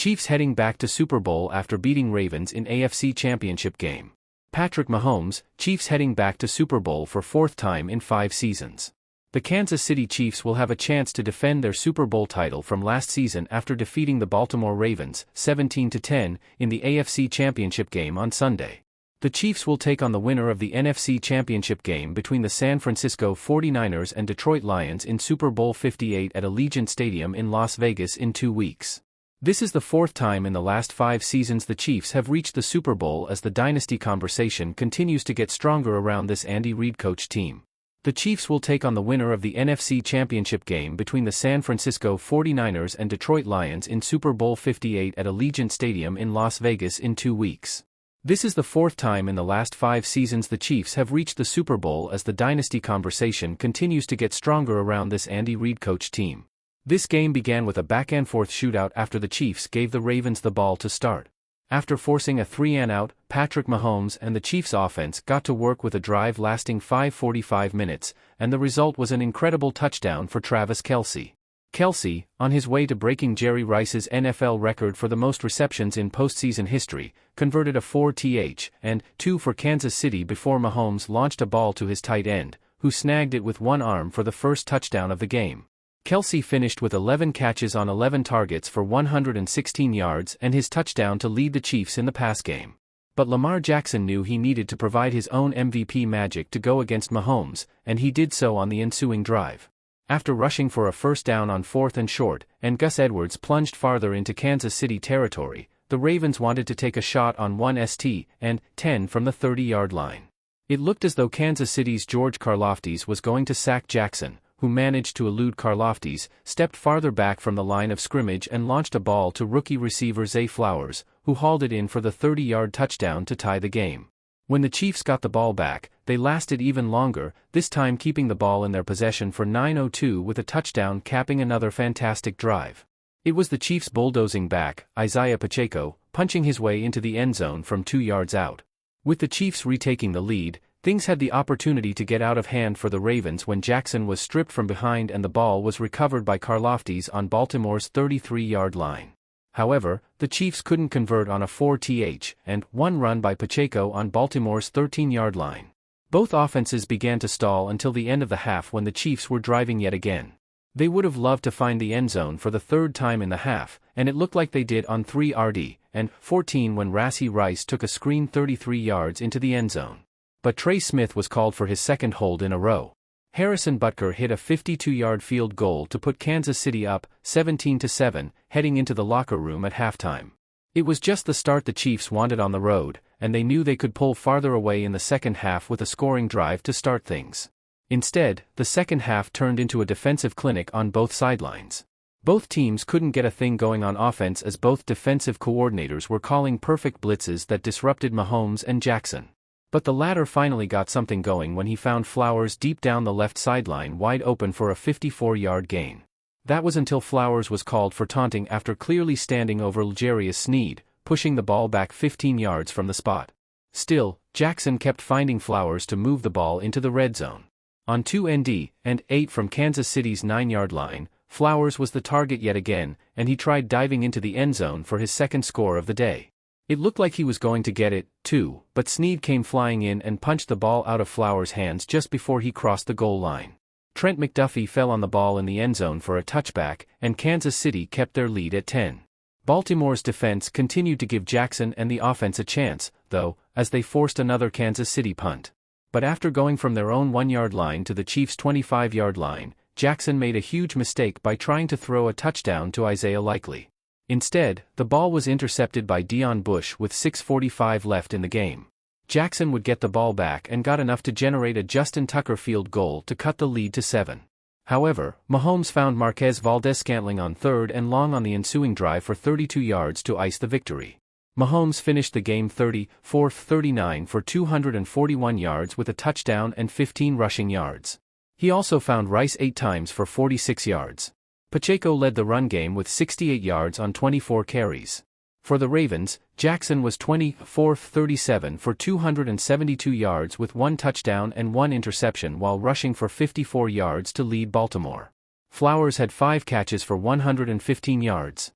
Chiefs heading back to Super Bowl after beating Ravens in AFC Championship Game. Patrick Mahomes, Chiefs heading back to Super Bowl for fourth time in 5 seasons. The Kansas City Chiefs will have a chance to defend their Super Bowl title from last season after defeating the Baltimore Ravens 17-10 in the AFC Championship Game on Sunday. The Chiefs will take on the winner of the NFC Championship Game between the San Francisco 49ers and Detroit Lions in Super Bowl 58 at Allegiant Stadium in Las Vegas in 2 weeks. This is the fourth time in the last 5 seasons the Chiefs have reached the Super Bowl as the dynasty conversation continues to get stronger around this Andy Reid-coached team. The Chiefs will take on the winner of the NFC Championship Game between the San Francisco 49ers and Detroit Lions in Super Bowl 58 at Allegiant Stadium in Las Vegas in 2 weeks. This is the fourth time in the last 5 seasons the Chiefs have reached the Super Bowl as the dynasty conversation continues to get stronger around this Andy Reid-coached team. This game began with a back-and-forth shootout after the Chiefs gave the Ravens the ball to start. After forcing a 3-and-out, Patrick Mahomes and the Chiefs' offense got to work with a drive lasting 5:45 minutes, and the result was an incredible touchdown for Travis Kelce. Kelce, on his way to breaking Jerry Rice's NFL record for the most receptions in postseason history, converted a 4-and-2 for Kansas City before Mahomes launched a ball to his tight end, who snagged it with one arm for the first touchdown of the game. Kelce finished with 11 catches on 11 targets for 116 yards and his touchdown to lead the Chiefs in the pass game. But Lamar Jackson knew he needed to provide his own MVP magic to go against Mahomes, and he did so on the ensuing drive. After rushing for a first down on 4th and short, and Gus Edwards plunged farther into Kansas City territory, the Ravens wanted to take a shot on 1st-and-10 from the 30-yard line. It looked as though Kansas City's George Karlaftis was going to sack Jackson, who managed to elude Karlaftis, stepped farther back from the line of scrimmage and launched a ball to rookie receiver Zay Flowers, who hauled it in for the 30-yard touchdown to tie the game. When the Chiefs got the ball back, they lasted even longer, this time keeping the ball in their possession for 9:02 with a touchdown capping another fantastic drive. It was the Chiefs' bulldozing back, Isaiah Pacheco, punching his way into the end zone from 2 yards out. With the Chiefs retaking the lead, things had the opportunity to get out of hand for the Ravens when Jackson was stripped from behind and the ball was recovered by Karlaftis on Baltimore's 33-yard line. However, the Chiefs couldn't convert on a 4-and-1 run by Pacheco on Baltimore's 13-yard line. Both offenses began to stall until the end of the half when the Chiefs were driving yet again. They would have loved to find the end zone for the 3rd time in the half, and it looked like they did on 3rd-and-14 when Rashee Rice took a screen 33 yards into the end zone. But Trey Smith was called for his second hold in a row. Harrison Butker hit a 52-yard field goal to put Kansas City up 17-7, heading into the locker room at halftime. It was just the start the Chiefs wanted on the road, and they knew they could pull farther away in the second half with a scoring drive to start things. Instead, the second half turned into a defensive clinic on both sidelines. Both teams couldn't get a thing going on offense as both defensive coordinators were calling perfect blitzes that disrupted Mahomes and Jackson. But the latter finally got something going when he found Flowers deep down the left sideline wide open for a 54-yard gain. That was until Flowers was called for taunting after clearly standing over L'Jarius Sneed, pushing the ball back 15 yards from the spot. Still, Jackson kept finding Flowers to move the ball into the red zone. On 2nd-and-8 from Kansas City's 9-yard line, Flowers was the target yet again, and he tried diving into the end zone for his second score of the day. It looked like he was going to get it, too, but Sneed came flying in and punched the ball out of Flowers' hands just before he crossed the goal line. Trent McDuffie fell on the ball in the end zone for a touchback, and Kansas City kept their lead at 10. Baltimore's defense continued to give Jackson and the offense a chance, though, as they forced another Kansas City punt. But after going from their own 1-yard line to the Chiefs' 25-yard line, Jackson made a huge mistake by trying to throw a touchdown to Isaiah Likely. Instead, the ball was intercepted by Deon Bush with 6:45 left in the game. Jackson would get the ball back and got enough to generate a Justin Tucker field goal to cut the lead to 7. However, Mahomes found Marquez Valdes-Scantling on 3rd and long on the ensuing drive for 32 yards to ice the victory. Mahomes finished the game 34-39 for 241 yards with a touchdown and 15 rushing yards. He also found Rice 8 times for 46 yards. Pacheco led the run game with 68 yards on 24 carries. For the Ravens, Jackson was 24-37 for 272 yards with 1 touchdown and 1 interception while rushing for 54 yards to lead Baltimore. Flowers had 5 catches for 115 yards.